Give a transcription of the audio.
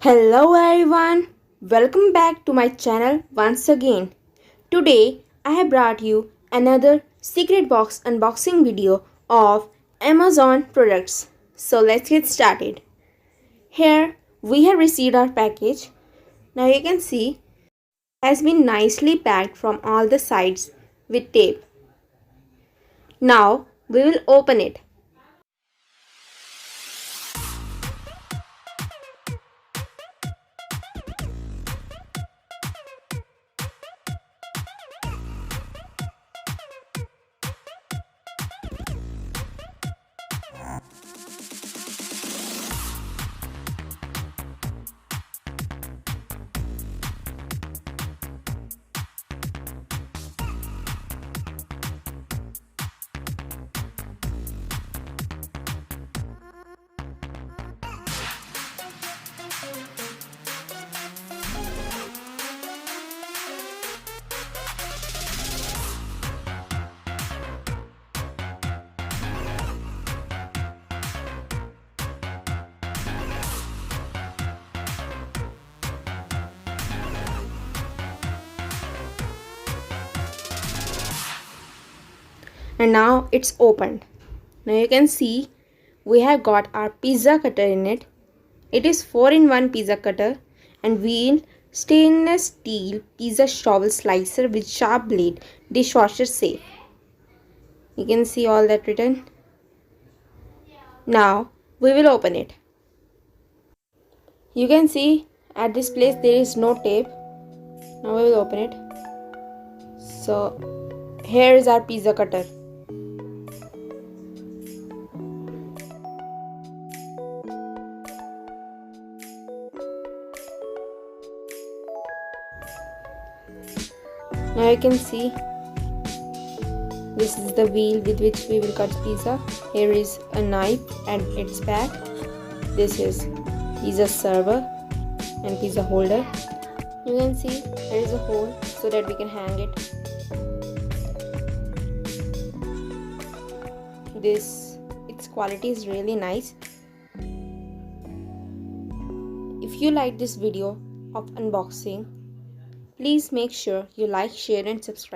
Hello everyone, welcome back to my channel once again. Today I have brought you another secret box unboxing video of Amazon products. So let's get started. Here we have received our package. Now you can see it has been nicely packed from all the sides with tape. Now we will open it. And now it's opened. Now you can see we have got our pizza cutter in it. It is 4-in-1 pizza cutter and wheel stainless steel pizza shovel slicer with sharp blade, dishwasher safe. You can see all that written. Now we will open it. You can see at this place there is no tape. Now we will open it. So here is our pizza cutter. Now you can see this is the wheel with which we will cut pizza. Here is a knife and its back. This is pizza server and pizza holder. You can see there is a hole so that we can hang it. Its quality is really nice. If you like this video of unboxing, please make sure you like, share and subscribe.